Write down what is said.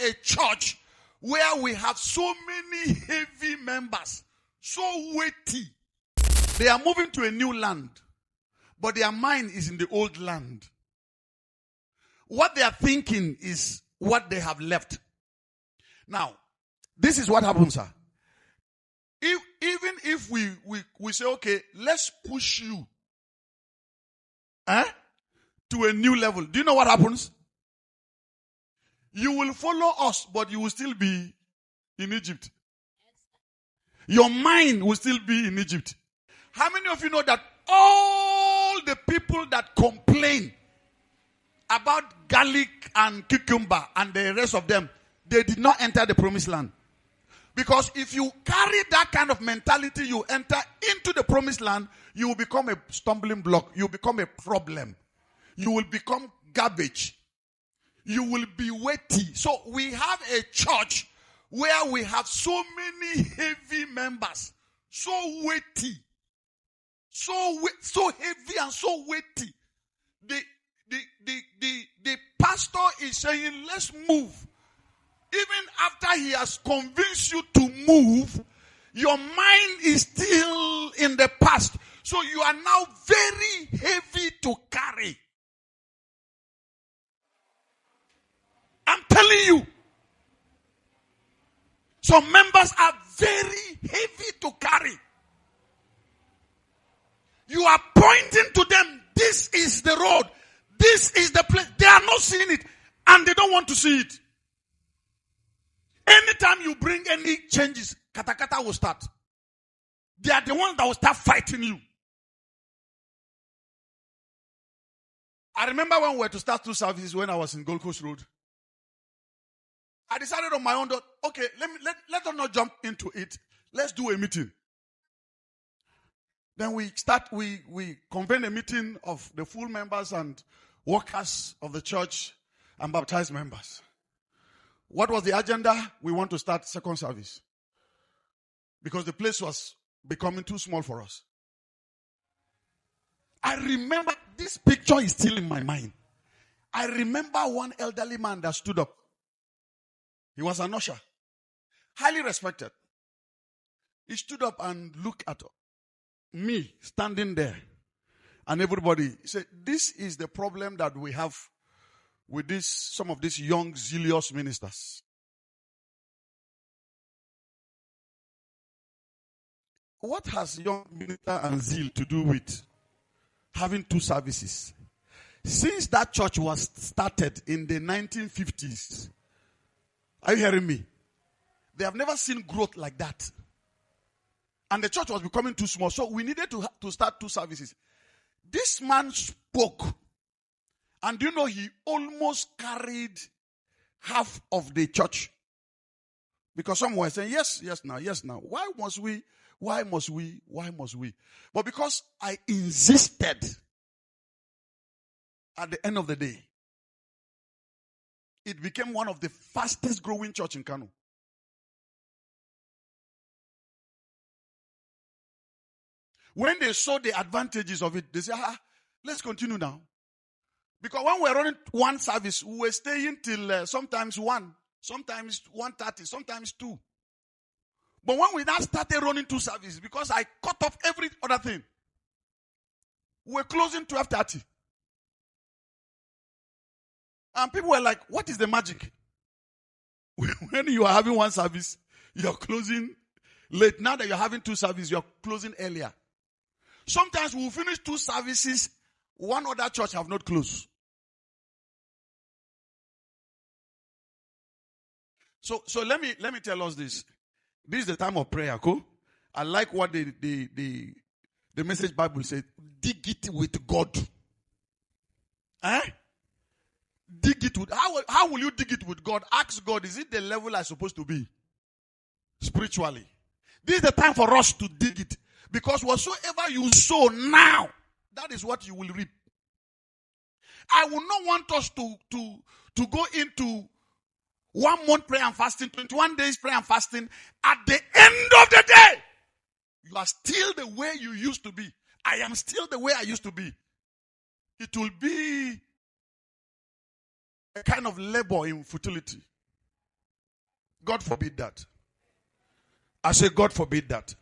a church where we have so many heavy members, so weighty. They are moving to a new land, but their mind is in the old land. What they are thinking is what they have left. Now, this is what happens, sir. Even if we say, okay, let's push you to a new level. Do you know what happens? You will follow us, but you will still be in Egypt. Your mind will still be in Egypt. How many of you know that all the people that complain about garlic and cucumber and the rest of them, they did not enter the promised land? Because if you carry that kind of mentality, you enter into the promised land, you will become a stumbling block. You will become a problem. You will become garbage. You will be weighty. So we have a church where we have so many heavy members. So weighty. So heavy and so weighty. The pastor is saying, let's move. Even after he has convinced you to move, your mind is still in the past. So you are now very heavy to carry. I'm telling you. Some members are very heavy to carry. You are pointing to them, this is the road. This is the place. They are not seeing it. And they don't want to see it. Anytime you bring any changes, katakata will start. They are the ones that will start fighting you. I remember when we were to start 2 services when I was in Gold Coast Road. I decided on my own that, okay, let us not jump into it. Let's do a meeting. Then we convene a meeting of the full members and workers of the church and baptized members. What was the agenda? We want to start second service. Because the place was becoming too small for us. I remember, this picture is still in my mind. I remember one elderly man that stood up. He was an usher. Highly respected. He stood up and looked at me standing there. And everybody said, this is the problem that we have with some of these young, zealous ministers. What has young minister and zeal to do with having 2 services? Since that church was started in the 1950s, are you hearing me? They have never seen growth like that. And the church was becoming too small, so we needed to start 2 services. This man spoke. And do you know, he almost carried half of the church. Because some were saying, yes now. Why must we? But because I insisted, at the end of the day, it became one of the fastest growing church in Kano. When they saw the advantages of it, they said, let's continue now. Because when we were running 1 service, we were staying till sometimes 1, sometimes 1:30, sometimes 2. But when we now started running 2 services, because I cut off every other thing, we were closing 12:30. And people were like, what is the magic? When you are having 1 service, you are closing late. Now that you're having 2 services, you are closing earlier. Sometimes we will finish 2 services, 1 other church have not closed. So let me tell us this. This is the time of prayer, cool? I like what the Message Bible says. Dig it with God. Dig it with, how will you dig it with God? Ask God, is it the level I'm supposed to be? Spiritually. This is the time for us to dig it. Because whatsoever you sow now, that is what you will reap. I will not want us to go into 1 month prayer and fasting, 21 days prayer and fasting. At the end of the day, you are still the way you used to be. I am still the way I used to be. It will be a kind of labor in futility. God forbid that. I say, God forbid that.